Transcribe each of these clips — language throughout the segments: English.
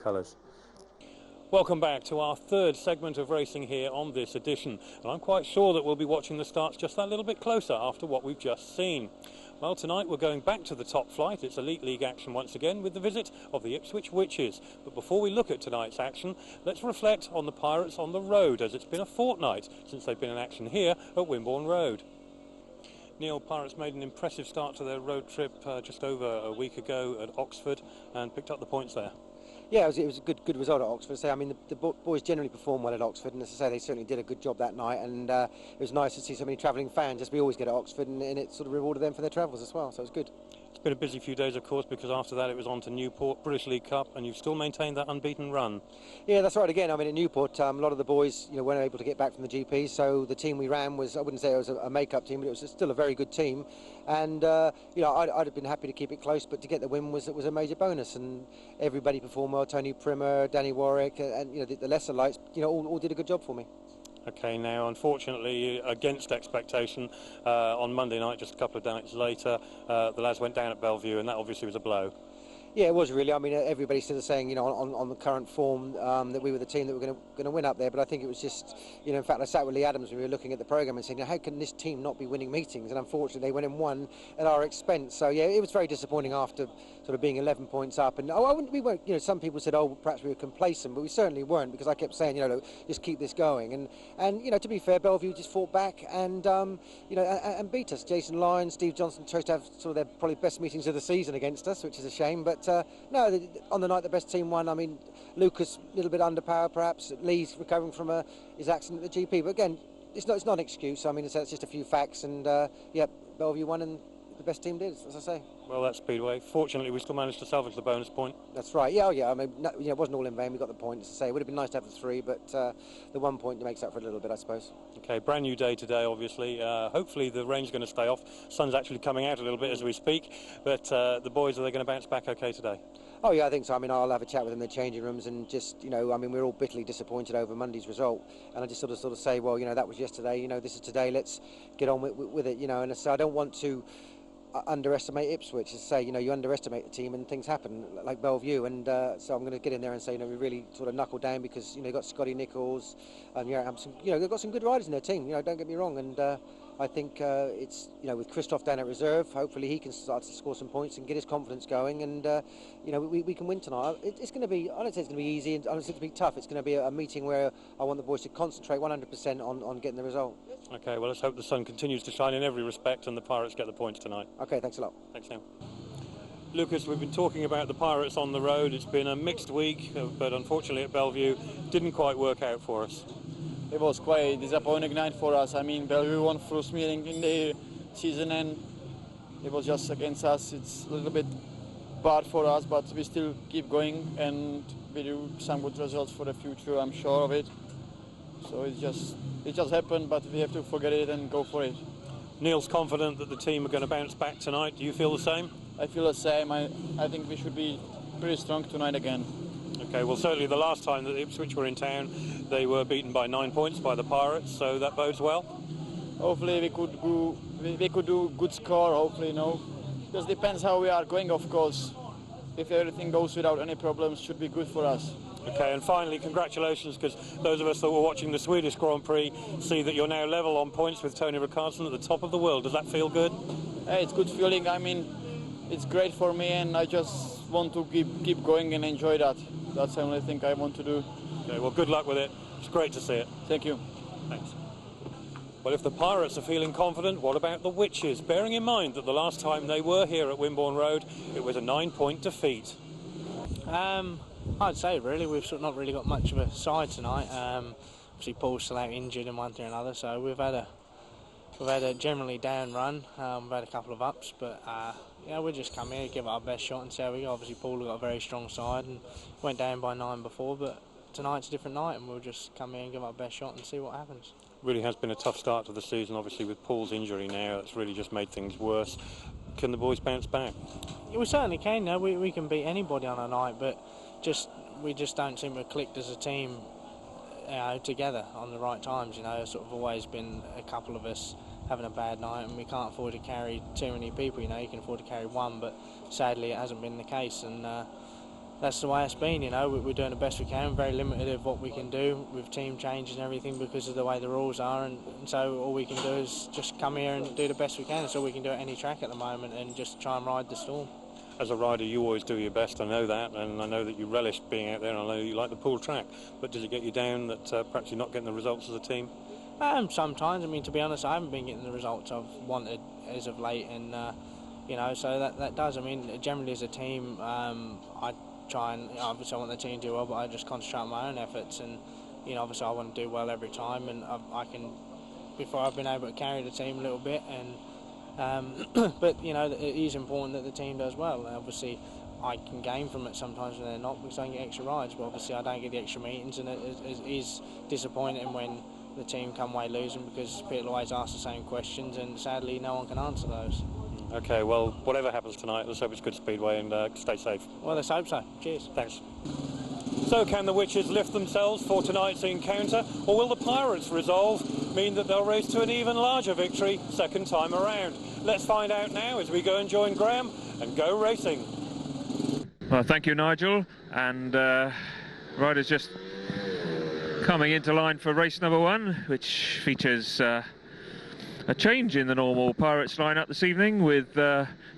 Colours. Welcome back to our third segment of racing here on this edition, and I'm quite sure that we'll be watching the starts just that little bit closer after what we've just seen. Well, tonight we're going back to the top flight. It's Elite League action once again with the visit of the IPSWICH Witches. But before we look at tonight's action, let's reflect on the Pirates on the road, as it's been a fortnight since they've been in action here at Wimborne Road. Neil, Pirates made an impressive start to their road trip just over a week ago at Oxford and picked up the points there. Yeah, it was a good result at Oxford. So, I mean, the boys generally perform well at Oxford, and as I say, they certainly did a good job that night. And it was nice to see so many travelling fans, as we always get at Oxford, and it sort of rewarded them for their travels as well. So it was good. It's been a busy few days, of course, because after that it was on to Newport, British League Cup, and you've still maintained that unbeaten run. Yeah, that's right. Again, I mean, at Newport, a lot of the boys, weren't able to get back from the GP, so the team we ran was, I wouldn't say it was a make-up team, but it was still a very good team. And I'd have been happy to keep it close, but to get the win was a major bonus. And everybody performed well. Tony Primer, Danny Warwick, and the lesser lights, all did a good job for me. Okay, now unfortunately against expectation on Monday night, just a couple of nights later, the lads went down at Bellevue, and that obviously was a blow. Yeah, it was really. I mean, everybody's still saying, on the current form, that we were the team that were going to win up there. But I think it was just, in fact, I sat with Leigh ADAMS when we were looking at the programme and saying, how can this team not be winning meetings? And unfortunately, they went and won at our expense. So yeah, it was very disappointing after sort of being 11 points up. And we weren't. Some people said, perhaps we were complacent, but we certainly weren't, because I kept saying, look, just keep this going. And to be fair, Bellevue just fought back and and beat us. Jason Lyons, Steve Johnson chose to have sort of their probably best meetings of the season against us, which is a shame. But no, on the night the best team won. I mean, Lukas a little bit underpowered perhaps. Lee's recovering from his accident at the GP, but again, it's not an excuse. I mean, it's just a few facts, and yeah, Bellevue won and the best team did, as I say. Well, that's Speedway. Fortunately, we still managed to salvage the bonus point. That's right. Yeah, I mean, it wasn't all in vain. We got the point, as I say. It would have been nice to have the 3, but the 1 point makes up for a little bit, I suppose. Okay, brand new day today, obviously. Hopefully the rain's going to stay off. Sun's actually coming out a little bit as we speak, but the boys, are they going to bounce back okay today? Oh yeah, I think so. I mean, I'll have a chat with them in the changing rooms, and just, I mean, we're all bitterly disappointed over Monday's result, and I just sort of say, well, that was yesterday, this is today, let's get on with it, and so I don't want to underestimate Ipswich. As say, you underestimate the team and things happen, like Bellevue, and so I'm going to get in there and say, we really sort of knuckle down, because you've got Scotty Nicholls and Jarek HAMPEL. They've got some good riders in their team. Don't get me wrong, and I think it's with Krzysztof down at reserve, hopefully he can start to score some points and get his confidence going, and we can win tonight. It's going to be, I don't say it's going to be easy, and I don't say it's going to be tough. It's going to be a meeting where I want the boys to concentrate 100% on getting the result. Okay, well, let's hope the sun continues to shine in every respect and the Pirates get the points tonight. Okay, thanks a lot. Thanks, Neil. Lucas, we've been talking about the Pirates on the road. It's been a mixed week, but unfortunately at Bellevue didn't quite work out for us. It was quite a disappointing night for us. I mean, Bellevue won first meeting in the season, and it was just against us. It's a little bit bad for us, but we still keep going, and we do some good results for the future, I'm sure of it. So it just happened, but we have to forget it and go for it. Neil's confident that the team are going to bounce back tonight. Do you feel the same? I feel the same. I think we should be pretty strong tonight again. Okay, well, certainly the last time that Ipswich were in town, they were beaten by 9 points by the Pirates, so that bodes well. Hopefully we could do a good score, hopefully, Just depends how we are going, of course. If everything goes without any problems, should be good for us. Okay, and finally, congratulations, because those of us that were watching the Swedish Grand Prix see that you're now level on points with Tony Rickardsson at the top of the world. Does that feel good? Hey, it's good feeling. I mean, it's great for me, and I just want to keep going and enjoy that. That's the only thing I want to do. Okay, well, good luck with it. It's great to see it. Thank you. Thanks. Well, if the Pirates are feeling confident, what about the Witches? Bearing in mind that the last time they were here at Wimborne Road, it was a 9-point defeat. I'd say really we've sort of not really got much of a side tonight. Obviously Poole's still out injured in one thing or another, so we've had a generally down run. We've had a couple of ups, but we'll just come here, give it our best shot and see how we go. Obviously Poole got a very strong side and went down by 9 before, but tonight's a different night, and we'll just come here and give our best shot and see what happens. Really has been a tough start to the season, obviously with Poole's injury now. It's really just made things worse. Can the boys bounce back? Yeah, we certainly can. No, we can beat anybody on a night, but we just don't seem to have clicked as a team together on the right times. It's sort of always been a couple of us having a bad night, and we can't afford to carry too many people. You can afford to carry one, but sadly it hasn't been the case, and that's the way it's been. You know, we're doing the best we can. Very limited of what we can do with team changes and everything because of the way the rules are, and so all we can do is just come here and do the best we can. That's all we can do at any track at the moment, and just try and ride the storm. As a rider, you always do your best, I know that, and I know that you relish being out there, and I know you like the Poole track, but does it get you down that perhaps you're not getting the results as a team? Sometimes. I mean, to be honest, I haven't been getting the results I've wanted as of late, and you know, so that does. I mean, generally as a team, I try and, obviously I want the team to do well, but I just concentrate on my own efforts, and you know, obviously I want to do well every time, and I can, before I've been able to carry the team a little bit, and but you know, it is important that the team does well. And obviously I can gain from it sometimes when they're not, because I can get extra rides, but obviously I don't get the extra meetings, and it is disappointing when the team come away losing, because people always ask the same questions, and sadly no one can answer those. Okay, well, whatever happens tonight, let's hope it's good Speedway, and stay safe. Well, let's hope so. Cheers. Thanks. So can the Witches lift themselves for tonight's encounter, or will the Pirates' resolve mean that they'll race to an even larger victory second time around? Let's find out now as we go and join Graham and go racing. Well, thank you, Nigel, and riders just coming into line for race number 1, which features a change in the normal Pirates lineup this evening, with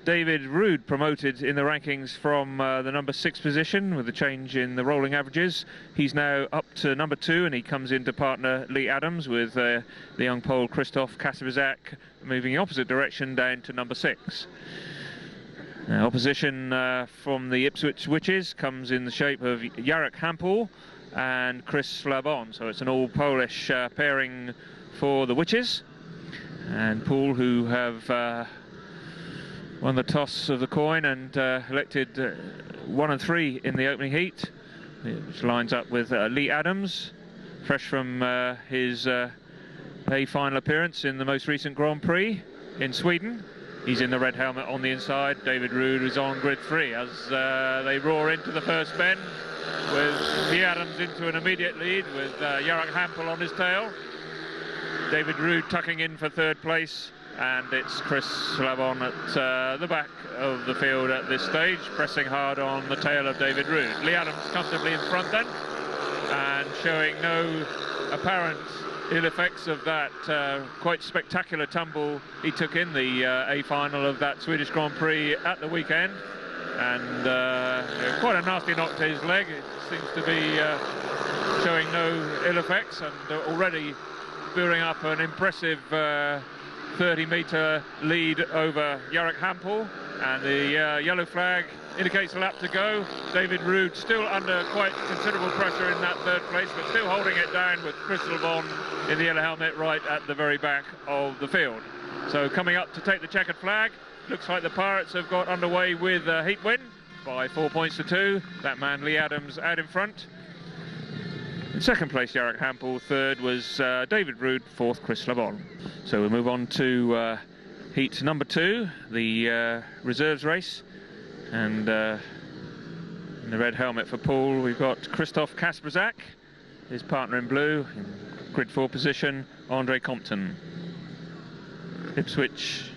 David Ruud promoted in the rankings from the number 6 position with a change in the rolling averages. He's now up to number 2, and he comes into partner Leigh ADAMS, with the young Pole Krzysztof KASPRZAK moving the opposite direction down to number 6. Now, opposition from the IPSWICH Witches comes in the shape of Jarek HAMPEL and Slabon, so it's an all Polish pairing for the Witches. And Poole, who have won the toss of the coin and elected 1 and 3 in the opening heat, which lines up with Leigh ADAMS, fresh from his A final appearance in the most recent Grand Prix in Sweden. He's in the red helmet on the inside. David Ruud is on grid 3 as they roar into the first bend, with Leigh ADAMS into an immediate lead with Jarek HAMPEL on his tail. David Ruud tucking in for 3rd place, and it's Slabon at the back of the field at this stage, pressing hard on the tail of David Ruud. Leigh ADAMS comfortably in front then, and showing no apparent ill effects of that quite spectacular tumble he took in the A final of that Swedish Grand Prix at the weekend, and quite a nasty knock to his leg. It seems to be showing no ill effects, and already building up an impressive 30-metre lead over Jarek HAMPEL, and the yellow flag indicates a lap to go. David Ruud still under quite considerable pressure in that 3rd place, but still holding it down with Slabon in the yellow helmet right at the very back of the field. So coming up to take the checkered flag, looks like the Pirates have got underway with a heat win by 4 points to 2. That man Leigh ADAMS out in front. In 2nd place, Jarek HAMPEL. 3rd was David Ruud. 4th, Slabon. So we move on to heat number 2, the reserves race. And in the red helmet for Poole, we've got Krzysztof KASPRZAK, his partner in blue, in grid 4 position, Compton. IPSWICH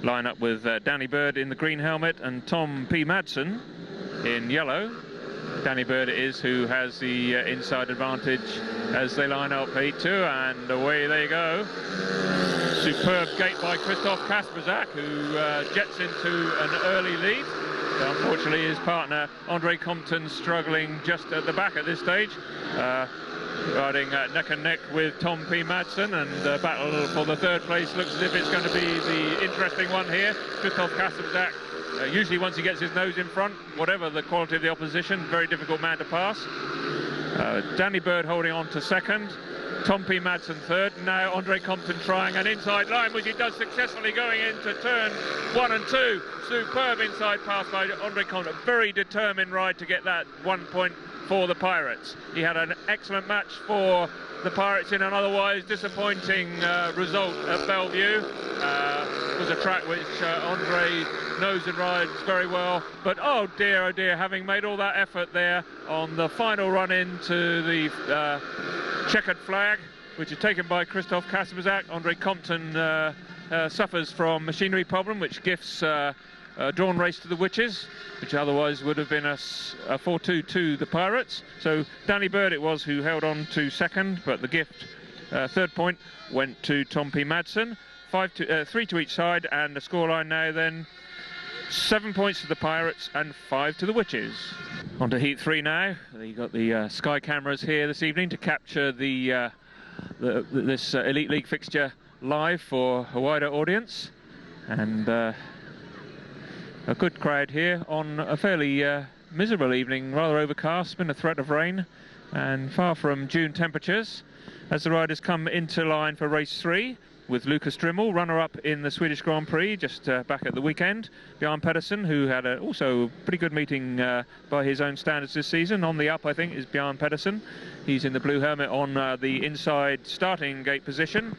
line up with Danny Bird in the green helmet and Tom P MADSEN in yellow. Danny Bird it is who has the inside advantage as they line up heat 2, and away they go. Superb gate by Krzysztof KASPRZAK, who jets into an early lead. So unfortunately his partner Compton struggling just at the back at this stage, riding neck and neck with Tom P MADSEN, and battle for the 3rd place looks as if it's going to be the interesting one here. Krzysztof KASPRZAK, usually once he gets his nose in front, whatever the quality of the opposition, very difficult man to pass. Danny Bird holding on to 2nd, Tom P MADSEN 3rd. Now Compton trying an inside line, which he does successfully going into turn 1 and 2. Superb inside pass by Compton. A very determined ride to get that 1 point for the Pirates. He had an excellent match for the Pirates in an otherwise disappointing result at Bellevue. It was a track which Andre knows and rides very well, but oh dear, having made all that effort there on the final run into the checkered flag, which is taken by Krzysztof KASPRZAK, Compton suffers from machinery problem, which gifts drawn race to the Witches, which otherwise would have been a 4-2 to the Pirates. So Danny Bird it was who held on to second, but the gift, third point, went to Tom P Madsen. 3 to each side, and the scoreline now then 7 points to the Pirates and 5 to the Witches. On to Heat 3 now. You've got the Sky cameras here this evening to capture this Elite League fixture live for a wider audience, and a good crowd here on a fairly miserable evening, rather overcast, been a threat of rain and far from June temperatures, as the riders come into line for race 3 with Lukas DRYML, runner-up in the Swedish Grand Prix just back at the weekend. Bjarne PEDERSEN, who had also a pretty good meeting by his own standards this season. On the up, I think, is Bjarne PEDERSEN. He's in the blue helmet on the inside starting gate position.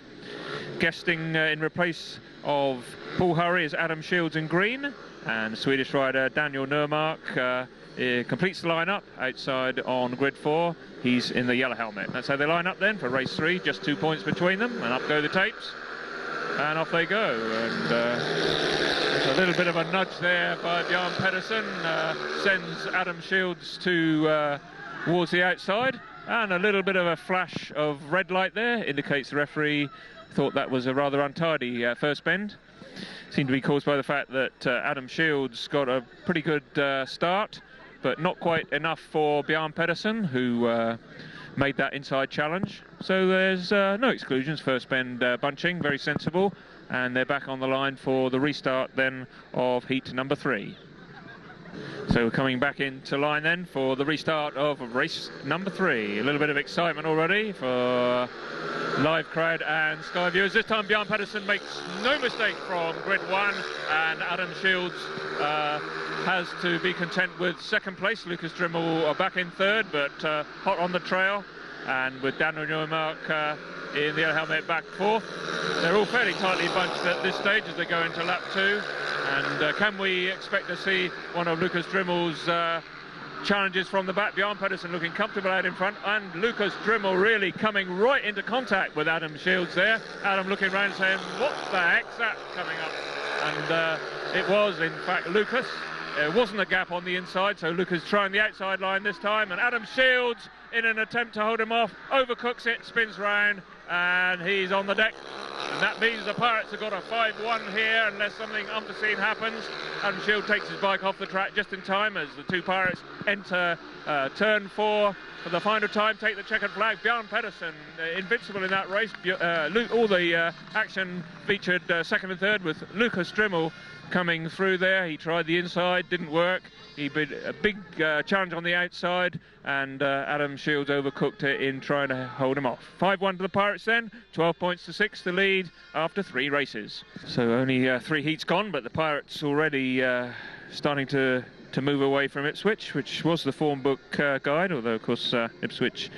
Guesting in replace of Paul Hurry is Adam Shields in green, and Swedish rider Daniel Nermark completes the lineup outside on grid 4. He's in the yellow helmet. That's how they line up then for race 3. Just 2 points between them, and up go the tapes, and off they go. And there's a little bit of a nudge there by Bjarne PEDERSEN, sends Adam Shields towards the outside, and a little bit of a flash of red light there indicates the referee thought that was a rather untidy first bend. Seemed to be caused by the fact that Adam Shields got a pretty good start, but not quite enough for Bjarne PEDERSEN, who made that inside challenge. So there's no exclusions, first bend bunching, very sensible, and they're back on the line for the restart then of heat number 3. So we're coming back into line then for the restart of race number 3. A little bit of excitement already for live crowd and Sky viewers. This time Bjarne PEDERSEN makes no mistake from grid 1, and Adam Shields has to be content with second place. Lukas DRYML back in third, but hot on the trail, and with Daniel Nermark in the yellow helmet back fourth. They're all fairly tightly bunched at this stage as they go into lap 2. And can we expect to see one of Lukas DRYML's challenges from the back? Bjarne PEDERSEN looking comfortable out in front, and Lukas DRYML really coming right into contact with Adam Shields there. Adam looking around saying, what the heck's that coming up? And it was, in fact, Lukas. There wasn't a gap on the inside, so Lukas trying the outside line this time, and Adam Shields, in an attempt to hold him off, overcooks it, spins round, and he's on the deck. And that means the Pirates have got a 5-1 here, unless something unforeseen happens. Adam Shields takes his bike off the track just in time as the two Pirates enter turn 4 for the final time, take the checkered flag. Bjarne PEDERSEN, invincible in that race. All the action featured second and third, with Lukas DRYML coming through there. He tried the inside, didn't work. He did a big challenge on the outside, and Adam Shields overcooked it in trying to hold him off. 5-1 to the Pirates then, 12 points to 6 to lead after 3 races. So only 3 heats gone, but the Pirates already starting to move away from Ipswich, which was the form book guide, although of course Ipswich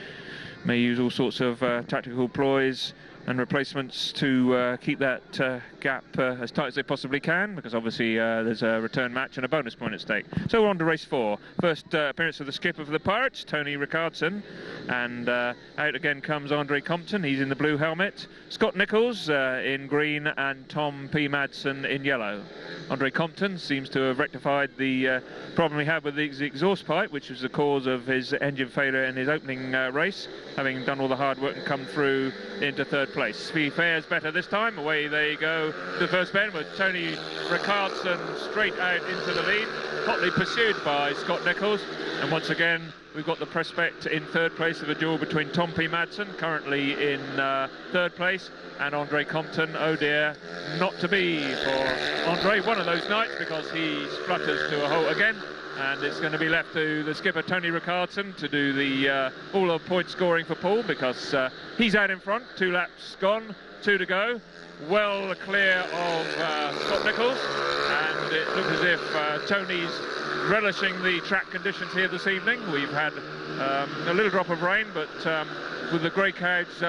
may use all sorts of tactical ploys and replacements to keep that gap as tight as they possibly can, because obviously there's a return match and a bonus point at stake. So we're on to race 4. First appearance of the skipper for the Pirates, Tony Rickardsson, and out again comes Andre Compton. He's in the blue helmet. Scott Nicholls in green, and Tom P Madsen in yellow. Andre Compton seems to have rectified the problem he had with the exhaust pipe, which was the cause of his engine failure in his opening race, having done all the hard work and come through into third place. He fares better this time. Away they go to the first bend with Tony Rickardsson straight out into the lead, hotly pursued by Scott Nicholls. And once again, we've got the prospect in third place of a duel between Tom P Madsen, currently in third place, and Andre Compton. Oh dear, not to be for Andre one of those nights, because he splutters to a halt again. And it's going to be left to the skipper, Tony Rickardsson, to do the all the point scoring for Poole, because he's out in front. 2 laps gone, 2 to go. Well clear of Scott Nicholls, and it looks as if Tony's relishing the track conditions here this evening. We've had a little drop of rain, but with the grey clouds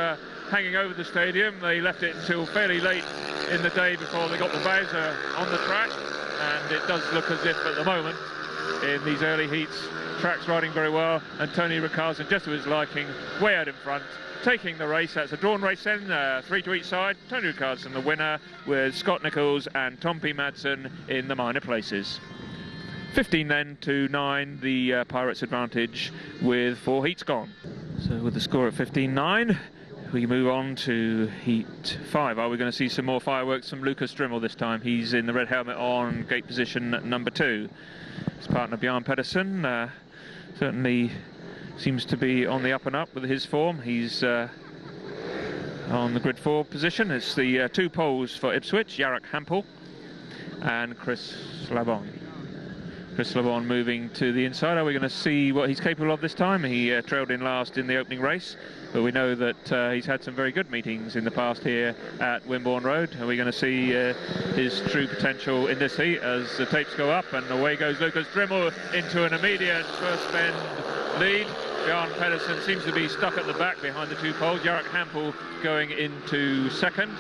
hanging over the stadium, they left it until fairly late in the day before they got the Bowser on the track, and it does look as if at the moment, in these early heats, track's riding very well, and Tony Rickardsson, just to his liking, way out in front, taking the race. That's a drawn race then, 3 to each side. Tony Rickardsson the winner, with Scott Nicholls and Tom P Madsen in the minor places. 15 then to 9, the Pirates advantage with 4 heats gone. So with the score at 15-9, we move on to heat 5. Are we going to see some more fireworks from Lukas DRYML this time? He's in the red helmet on gate position number 2. His partner Bjarne PEDERSEN certainly seems to be on the up and up with his form. He's on the grid 4 position. It's the 2 poles for Ipswich, Jarek HAMPEL and Slabon. Slabon moving to the inside. Are we going to see what he's capable of this time? He trailed in last in the opening race, but we know that he's had some very good meetings in the past here at Wimborne Road. Are we going to see his true potential in this heat as the tapes go up, and away goes Lukas DRYML into an immediate first bend lead. Bjarne PEDERSEN seems to be stuck at the back behind the 2 poles. Jarek HAMPEL going into second.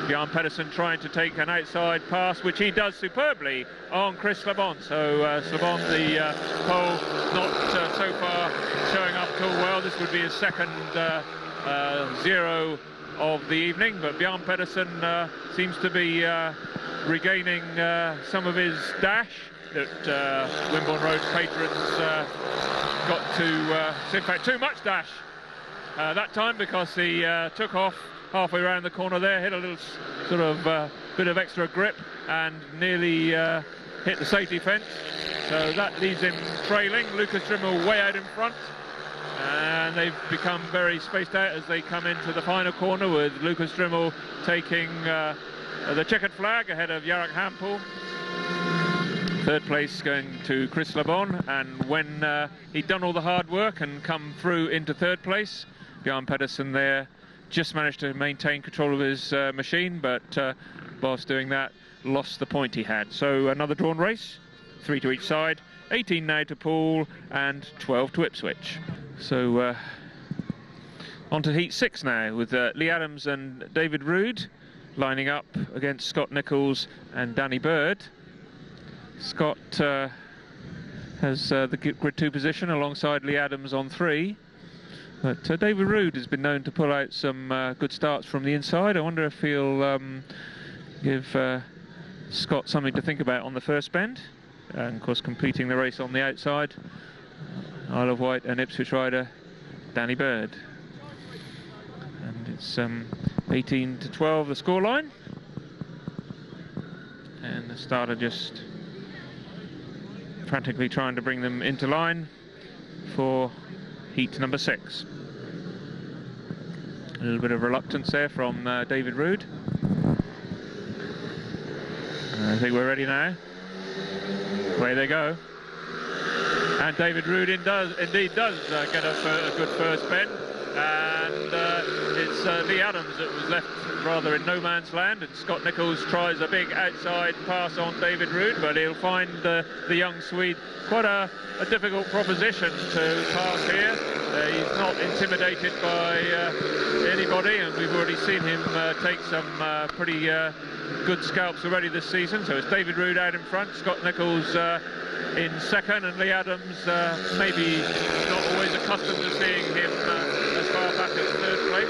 Bjarne PEDERSEN trying to take an outside pass, which he does superbly on Slabon. So Slabon, the pole, not so far showing up at all well. This would be his second 0 of the evening, but Bjarne PEDERSEN seems to be regaining some of his dash that Wimborne Road patrons got to, in fact, too much dash that time, because he took off halfway around the corner there, hit a little sort of bit of extra grip and nearly hit the safety fence. So that leaves him trailing. Lukas DRYML way out in front, and they've become very spaced out as they come into the final corner, with Lukas DRYML taking the checkered flag ahead of Jarek HAMPEL. 3rd place going to Slabon, and when he'd done all the hard work and come through into 3rd place, Bjarne PEDERSEN there just managed to maintain control of his machine, but whilst doing that, lost the point he had. So another drawn race, 3 to each side, 18 now to Poole and 12 to Ipswich. So on to heat 6 now, with Leigh ADAMS and David Ruud lining up against Scott Nicholls and Danny Bird. Scott has the grid 2 position alongside Leigh ADAMS on 3. But David Ruud has been known to pull out some good starts from the inside. I wonder if he'll give Scott something to think about on the first bend. And of course, completing the race on the outside, Isle of Wight and Ipswich rider Danny Bird. And it's 18 to 12 the scoreline. And the starter just frantically trying to bring them into line for heat number 6. A little bit of reluctance there from David Ruud. I think we're ready now. Away they go. And David Ruud indeed does get a good first bend. And it's Leigh ADAMS that was left rather in no man's land, and Scott Nicholls tries a big outside pass on David Ruud, but he'll find the young Swede quite a difficult proposition to pass here. He's not intimidated by anybody, and we've already seen him take some pretty good scalps already this season. So it's David Ruud out in front, Scott Nicholls in second, and Leigh ADAMS maybe not always accustomed to seeing him as far back as 3rd place,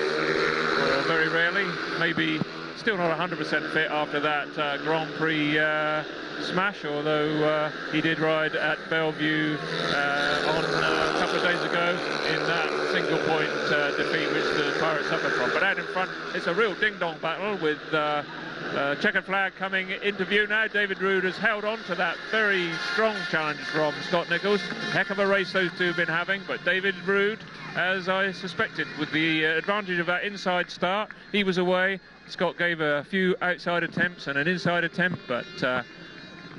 or very rarely, maybe still not 100% fit after that Grand Prix smash, although he did ride at Bellevue on a couple of days ago in that single point defeat which the Pirates suffered from. But out in front, it's a real ding-dong battle with checkered flag coming into view now. David Ruud has held on to that very strong challenge from Scott Nicholls. Heck of a race those two have been having, but David Ruud, as I suspected, with the advantage of that inside start, he was away. Scott gave a few outside attempts and an inside attempt, but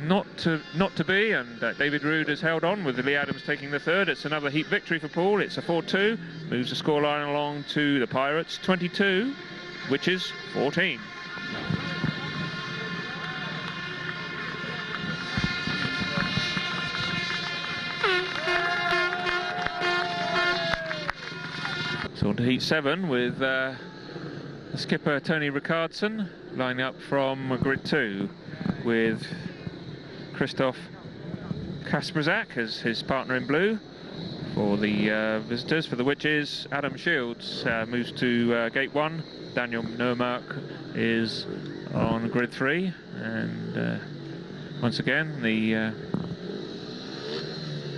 not to be, and David Ruud has held on with Leigh ADAMS taking the 3rd. It's another heat victory for Poole. It's a 4-2, moves the scoreline along to the Pirates 22, Witches 14. So on to heat 7 with the skipper Tony Rickardsson lining up from grid 2 with Krzysztof KASPRZAK as his partner in blue, For the visitors, for the Witches, Adam Shields moves to gate 1. Daniel Nermark is on grid 3, and once again the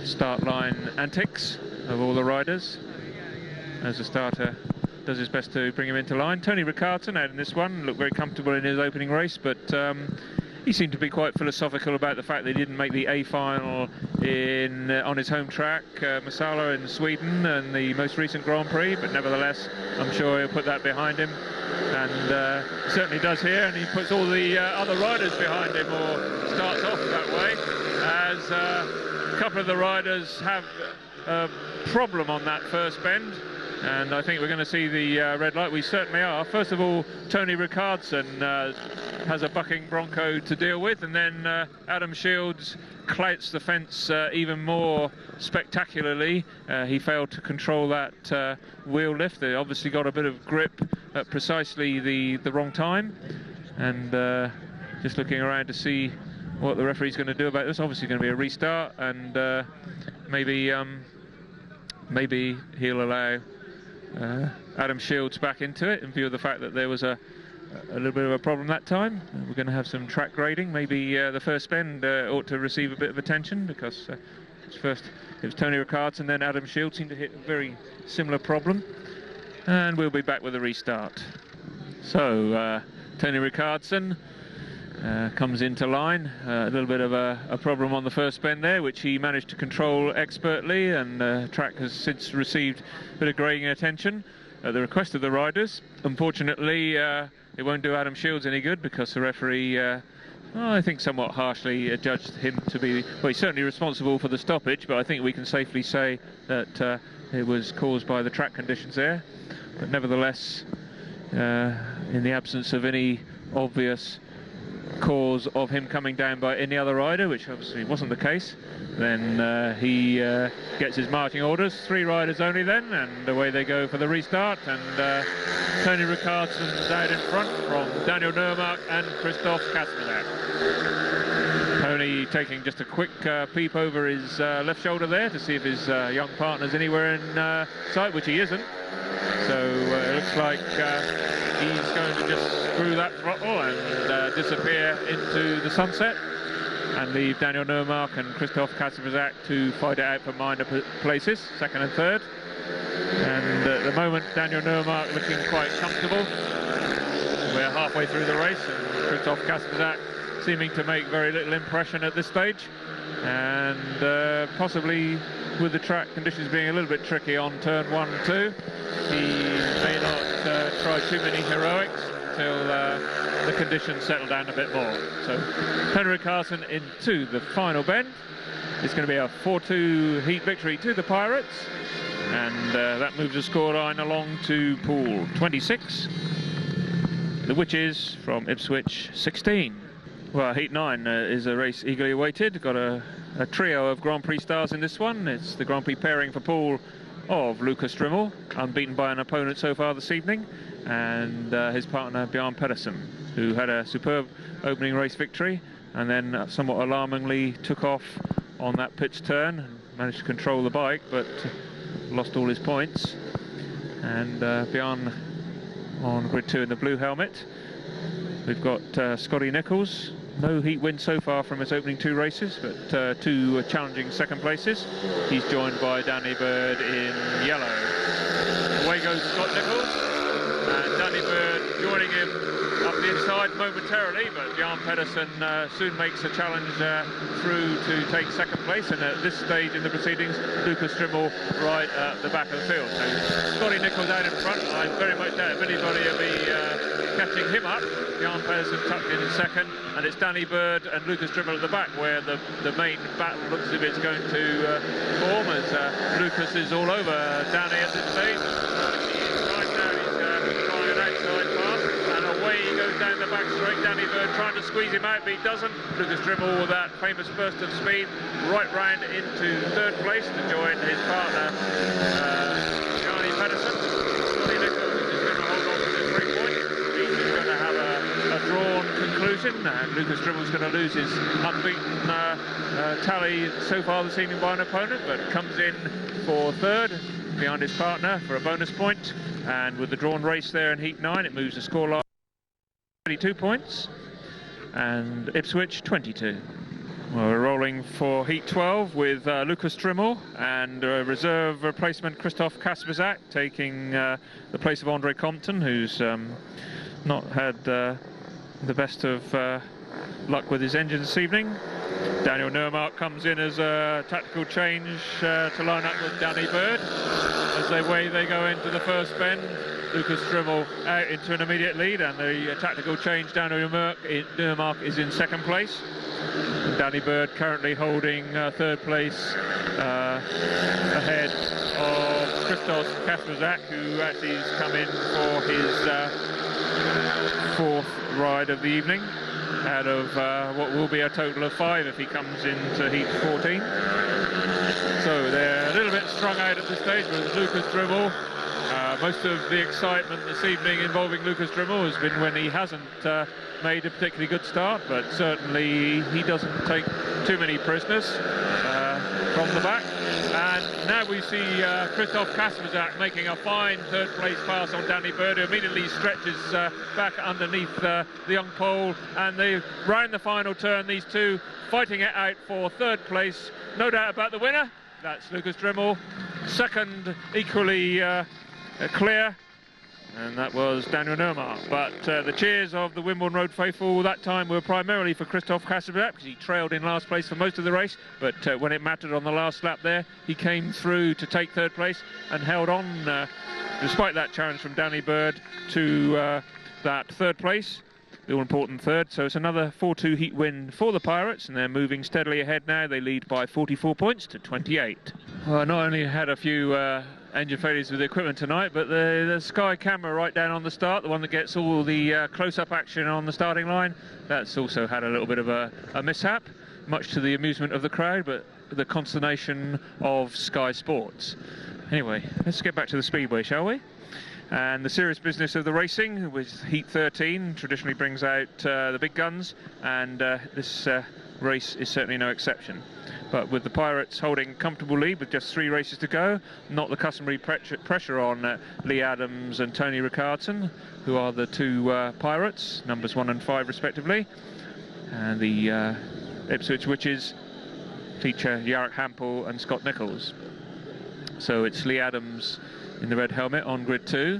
start line antics of all the riders as the starter does his best to bring him into line. Tony Rickardsson out in this one, looked very comfortable in his opening race, but he seemed to be quite philosophical about the fact that he didn't make the A final on his home track, Masala in Sweden, and the most recent Grand Prix, but nevertheless, I'm sure he'll put that behind him, and certainly does here, and he puts all the other riders behind him, or starts off that way, as a couple of the riders have a problem on that first bend. And I think we're going to see the red light. We certainly are. First of all, Tony Rickardsson has a bucking Bronco to deal with, and then Adam Shields clouts the fence even more spectacularly. He failed to control that wheel lift. They obviously got a bit of grip at precisely the wrong time. And just looking around to see what the referee's going to do about this. Obviously going to be a restart, and maybe he'll allow Adam Shields back into it in view of the fact that there was a little bit of a problem that time. We're going to have some track grading. Maybe the first bend ought to receive a bit of attention, because first it was Tony Rickardsson, then Adam Shields seemed to hit a very similar problem. And we'll be back with a restart. So Tony Rickardsson comes into line. A little bit of a problem on the first bend there, which he managed to control expertly, and the track has since received a bit of grading attention at the request of the riders. Unfortunately, it won't do Adam Shields any good, because the referee, I think somewhat harshly judged him to be, well, he's certainly responsible for the stoppage, but I think we can safely say that it was caused by the track conditions there. But nevertheless, in the absence of any obvious cause of him coming down by any other rider, which obviously wasn't the case, then he gets his marching orders. 3 riders only then, and away they go for the restart. And Tony Rickardsson's out in front from Daniel Nermark and Krzysztof KASPRZAK. Tony taking just a quick peep over his left shoulder there to see if his young partner's anywhere in sight, which he isn't. So it looks like he's going to just screw that throttle and disappear into the sunset, and leave Daniel Nermark and Krzysztof KASPRZAK to fight it out for minor places, second and third. And at the moment, Daniel Nermark looking quite comfortable. We're halfway through the race, and Krzysztof KASPRZAK seeming to make very little impression at this stage, and possibly with the track conditions being a little bit tricky on turn 1 and 2, he may not try too many heroics until the conditions settle down a bit more. So Tony Rickardsson into the final bend. It's going to be a 4-2 heat victory to the Pirates, and that moves the scoreline along to Poole 26, the Witches from Ipswich 16. Well, Heat 9 is a race eagerly awaited. Got a trio of Grand Prix stars in this one. It's the Grand Prix pairing for Poole of Lukas DRYML, unbeaten by an opponent so far this evening, and his partner Bjarne PEDERSEN, who had a superb opening race victory, and then somewhat alarmingly took off on that pitch turn and managed to control the bike, but lost all his points. And Bjarne on grid 2 in the blue helmet. We've got Scotty Nicholls. No heat win so far from his opening 2 races, but 2 challenging second places. He's joined by Danny Bird in yellow. Away goes Scott Nicholls, and Danny Bird joining him up the inside momentarily, but Bjarne PEDERSEN soon makes a challenge through to take second place, and at this stage in the proceedings, Lukas DRYML right at the back of the field. So Scotty Nicholls out in front. I very much doubt if anybody will be catching him up. Bjarne PEDERSEN tucked in second, and it's Danny Bird and Lukas DRYML at the back where the main battle looks as if it's going to form, as Lukas is all over Danny at this stage. Right now he's trying an outside pass, and away he goes down the back straight. Danny Bird trying to squeeze him out, but he doesn't. Lukas DRYML with that famous burst of speed right round into third place to join his partner Bjarne PEDERSEN. Scotty Nicholls is going to hold on to the 3 points. He's going to have a drawn conclusion. P-MADSEN, and Lukas DRYML's going to lose his unbeaten tally so far this evening by an opponent, but comes in for third behind his partner for a bonus point. And with the drawn race there in Heat 9, it moves the scoreline 22 points, and Ipswich 22. Well, we're rolling for Heat 12 with Lukas DRYML and reserve replacement Krzysztof KASPRZAK taking the place of Andre Compton, who's not had the best of luck with his engine this evening. Daniel Nermark comes in as a tactical change to line up with Danny Bird. As they go into the first bend, Lukas DRYML out into an immediate lead, and the tactical change, Daniel Nermark is in second place. And Danny Bird currently holding third place ahead of Krzysztof KASPRZAK, who actually has come in for his fourth ride of the evening, out of what will be a total of 5 if he comes into Heat 14. So they're a little bit strung out at this stage with Lukas DRYML. Most of the excitement this evening involving Lukas DRYML has been when he hasn't made a particularly good start, but certainly he doesn't take too many prisoners from the back. And now we see Krzysztof KASPRZAK making a fine third place pass on Danny Bird, who immediately stretches back underneath the young pole, and they round the final turn, these two fighting it out for third place. No doubt about the winner, that's Lukas DRYML. Second, equally clear, and that was Daniel Nermark. But the cheers of the Wimborne Road faithful that time were primarily for Krzysztof KASPRZAK, because he trailed in last place for most of the race, but when it mattered on the last lap there, he came through to take third place and held on, despite that challenge from Danny Bird, to that third place, the all-important third. So it's another 4-2 heat win for the Pirates, and they're moving steadily ahead now. They lead by 44 points to 28. Well, not only had a few engine failures with the equipment tonight, but the Sky camera right down on the start, the one that gets all the close-up action on the starting line, that's also had a little bit of a mishap, much to the amusement of the crowd, but the consternation of Sky Sports. Anyway, let's get back to the Speedway, shall we? And the serious business of the racing, with Heat 13, traditionally brings out the big guns, and this race is certainly no exception. But with the Pirates holding a comfortable lead with just 3 races to go, not the customary pressure on Leigh ADAMS and Tony Rickardsson, who are the 2 Pirates, numbers 1 and 5 respectively. And the Ipswich Witches feature Jarek HAMPEL and Scott Nicholls. So it's Leigh ADAMS in the red helmet on grid 2.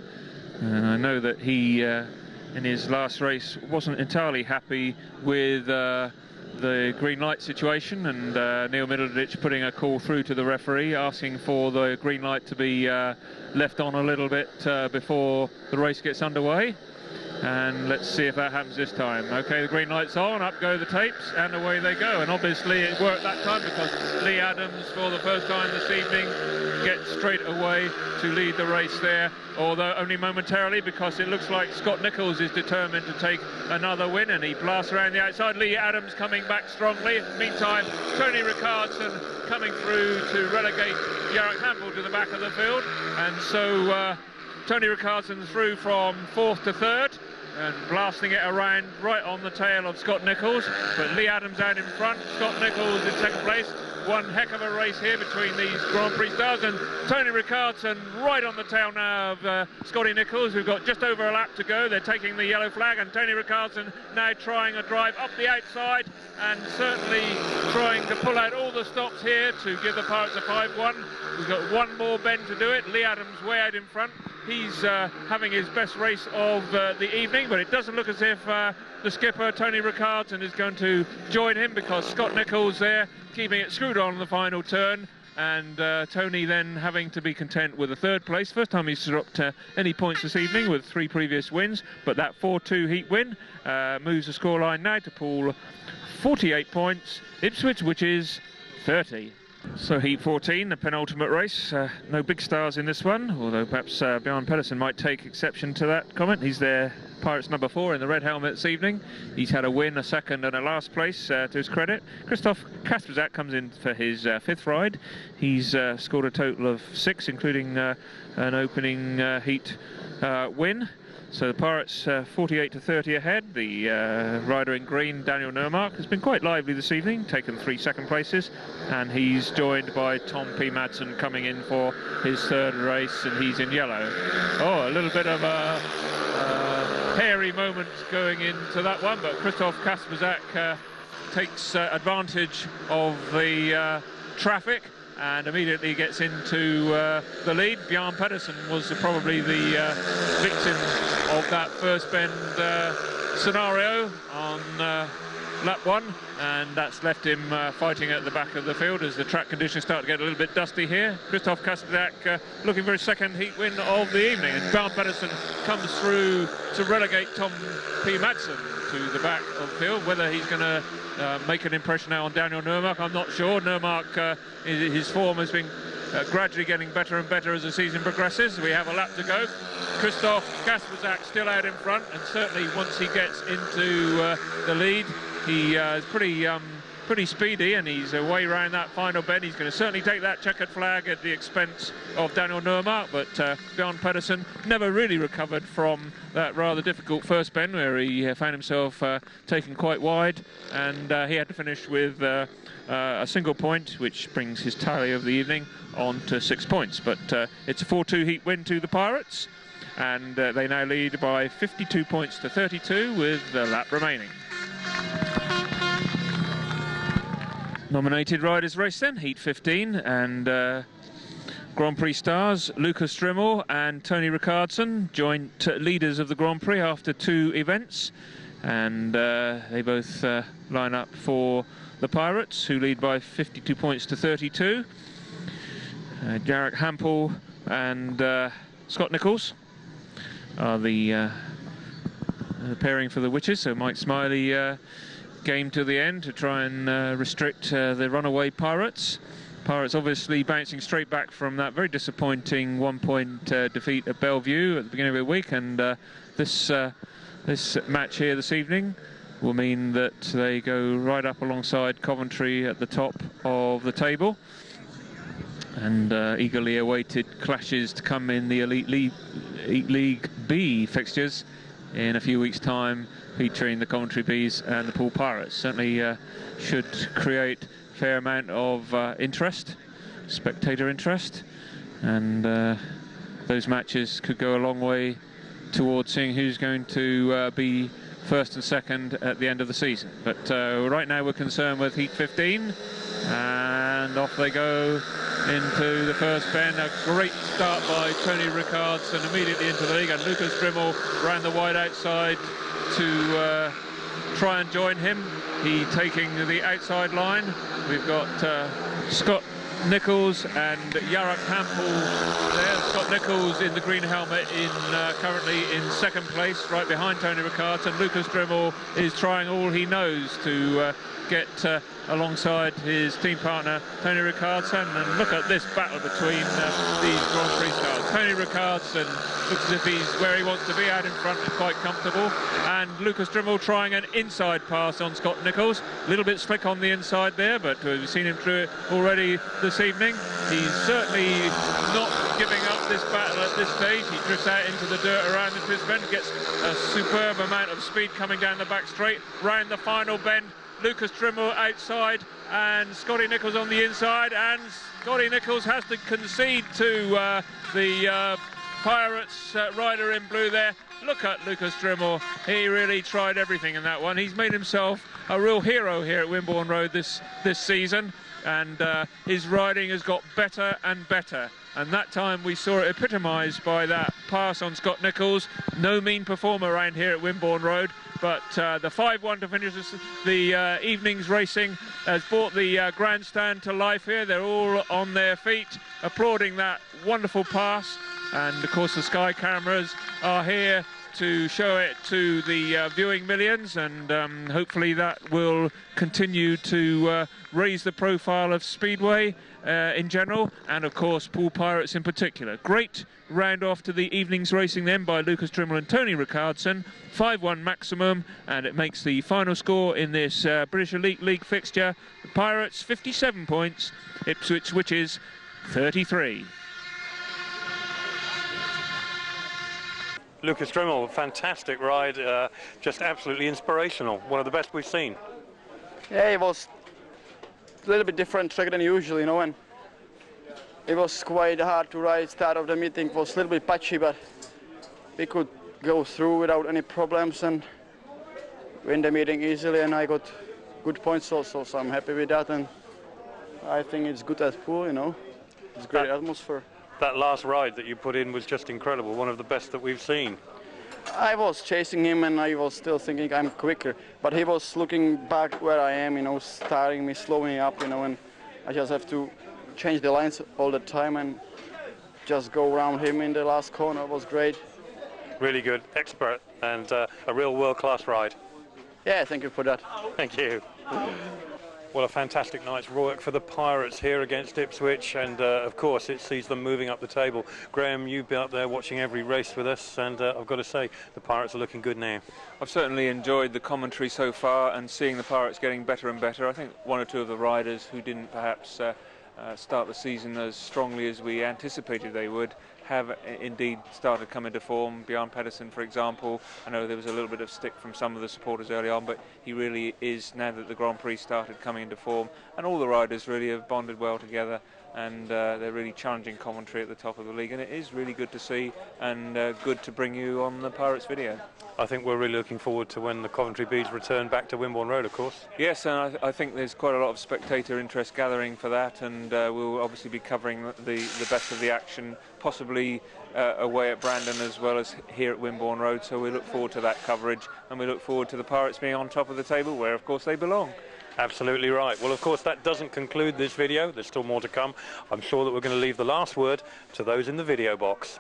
And I know that he, in his last race, wasn't entirely happy with the green light situation, and Neil Middleditch putting a call through to the referee asking for the green light to be left on a little bit before the race gets underway. And let's see if that happens this time. Okay, the green light's on, up go the tapes, and away they go. And obviously it worked that time, because Leigh ADAMS, for the first time this evening, gets straight away to lead the race there, although only momentarily, because it looks like Scott Nicholls is determined to take another win, and he blasts around the outside. Leigh ADAMS coming back strongly. Meantime, Tony Rickardsson coming through to relegate Jarek HAMPEL to the back of the field, and so Tony Rickardsson through from 4th to 3rd, and blasting it around right on the tail of Scott Nicholls. But Leigh ADAMS out in front, Scott Nicholls in second place. One heck of a race here between these Grand Prix stars, and Tony Rickardsson right on the tail now of Scotty Nicholls, who've got just over a lap to go. They're taking the yellow flag, and Tony Rickardsson now trying a drive up the outside, and certainly trying to pull out all the stops here to give the Pirates a 5-1. We've got one more bend to do it. Leigh ADAMS way out in front. He's having his best race of the evening, but it doesn't look as if the skipper, Tony Rickardsson, is going to join him, because Scott Nicholls there keeping it screwed on the final turn, and Tony then having to be content with a 3rd place. First time he's dropped any points this evening with 3 previous wins, but that 4-2 heat win moves the scoreline now to Poole 48 points, Ipswich Witches 30. So Heat 14, the penultimate race. No big stars in this one, although perhaps Bjarne PEDERSEN might take exception to that comment. He's their Pirates number 4 in the red helmet this evening. He's had a win, a 2nd and a last place to his credit. Krzysztof KASPRZAK comes in for his 5th ride. He's scored a total of 6, including an opening heat win. So the Pirates 48 to 30 ahead. The rider in green, Daniel Nermark, has been quite lively this evening, taken 3 second places, and he's joined by Tom P Madsen coming in for his 3rd race, and he's in yellow. Oh, a little bit of a hairy moment going into that one, but Krzysztof KASPRZAK takes advantage of the traffic and immediately gets into the lead. Bjarne PEDERSEN was probably the victim of that first bend scenario on lap 1, and that's left him fighting at the back of the field as the track conditions start to get a little bit dusty here. Krzysztof KASPRZAK looking for his 2nd heat win of the evening, and Bjarne PEDERSEN comes through to relegate Tom P Madsen to the back of the field. Whether he's going to make an impression now on Daniel Nermark, I'm not sure. Nermark, his form has been gradually getting better and better as the season progresses. We have a lap to go. Krzysztof KASPRZAK still out in front, and certainly once he gets into the lead, he is pretty speedy, and he's way around that final bend. He's going to certainly take that checkered flag at the expense of Daniel Nermark, but Bjarne PEDERSEN never really recovered from that rather difficult first bend where he found himself taken quite wide, and he had to finish with a single point, which brings his tally of the evening on to 6 points. But it's a 4-2 heat win to the Pirates, and they now lead by 52 points to 32 with the lap remaining. Nominated riders race then, heat 15, and Grand Prix stars Lukas DRYML and Tony Rickardsson, joint leaders of the Grand Prix after 2 events, and they both line up for the Pirates, who lead by 52 points to 32. Jarek HAMPEL and Scott Nicholls are the pairing for the Witches, so Mike Smiley game to the end to try and restrict the runaway Pirates. Pirates obviously bouncing straight back from that very disappointing 1-point defeat at Bellevue at the beginning of the week, and this match here this evening will mean that they go right up alongside Coventry at the top of the table, and eagerly awaited clashes to come in the Elite League B fixtures in a few weeks' time, featuring the Coventry Bees and the Poole Pirates. Certainly should create a fair amount of interest, spectator interest, and those matches could go a long way towards seeing who's going to be 1st and 2nd at the end of the season. But right now we're concerned with heat 15, and off they go into the first bend. A great start by Tony Rickardsson immediately into the league, and Lukas DRYML ran the wide outside to try and join him. He taking the outside line. We've got Scott Nicholls and Jarek HAMPEL there. Scott Nicholls in the green helmet currently in 2nd place, right behind Tony Rickardsson. Lukas DRYML is trying all he knows to get alongside his team partner Tony Rickardsson, and look at this battle between these Grand Prix stars. Tony Rickardsson looks as if he's where he wants to be, out in front and quite comfortable, and Lukas DRYML trying an inside pass on Scott Nicholls. A little bit slick on the inside there, but we've seen him through it already this evening. He's certainly not giving up this battle at this stage. He drifts out into the dirt around the twist bend, gets a superb amount of speed coming down the back straight, round the final bend. Lukas DRYML outside and Scotty Nicholls on the inside, and Scotty Nicholls has to concede to the Pirates rider in blue there. Look at Lukas DRYML. He really tried everything in that one. He's made himself a real hero here at Wimborne Road this season, and his riding has got better and better. And that time we saw it epitomised by that pass on Scott Nicholls. No mean performer around here at Wimborne Road, but the 5-1 to finish the evening's racing has brought the grandstand to life here. They're all on their feet applauding that wonderful pass, and of course the Sky cameras are here to show it to the viewing millions, and hopefully that will continue to raise the profile of Speedway in general, and of course Poole Pirates in particular. Great round off to the evening's racing then by Lukas DRYML and Tony Rickardsson, 5-1 maximum, and it makes the final score in this British Elite League fixture: the Pirates 57 points, IPSWICH Witches 33. Lukas DRYML, fantastic ride, just absolutely inspirational, one of the best we've seen. Yeah, it was a little bit different track than usual, you know, and it was quite hard to ride. Start of the meeting was a little bit patchy, but we could go through without any problems and win the meeting easily, and I got good points also, so I'm happy with that, and I think it's good at Poole, you know. It's great atmosphere. That last ride that you put in was just incredible, one of the best that we've seen. I was chasing him and I was still thinking I'm quicker, but he was looking back where I am, you know, starting me, slowing up, you know, and I just have to change the lines all the time and just go around him in the last corner. It was great. Really good, expert, and a real world-class ride. Yeah, thank you for that. Thank you. Well, a fantastic night's work for the Pirates here against Ipswich, and of course it sees them moving up the table. Graham, you've been up there watching every race with us, and I've got to say, the Pirates are looking good now. I've certainly enjoyed the commentary so far and seeing the Pirates getting better and better. I think one or two of the riders who didn't perhaps start the season as strongly as we anticipated they would have indeed started coming to form. Bjarne PEDERSEN, for example, I know there was a little bit of stick from some of the supporters early on, but he really is, now that the Grand Prix started coming into form, and all the riders really have bonded well together, and they're really challenging commentary at the top of the league, and it is really good to see, and good to bring you on the Pirates video. I think we're really looking forward to when the Coventry Bees return back to Wimborne Road, of course. Yes, and I think there's quite a lot of spectator interest gathering for that, and we'll obviously be covering the best of the action, possibly away at Brandon as well as here at Wimborne Road, so we look forward to that coverage, and we look forward to the Pirates being on top of the table, where of course they belong. Absolutely right. Well, of course, that doesn't conclude this video. There's still more to come. I'm sure that we're going to leave the last word to those in the video box.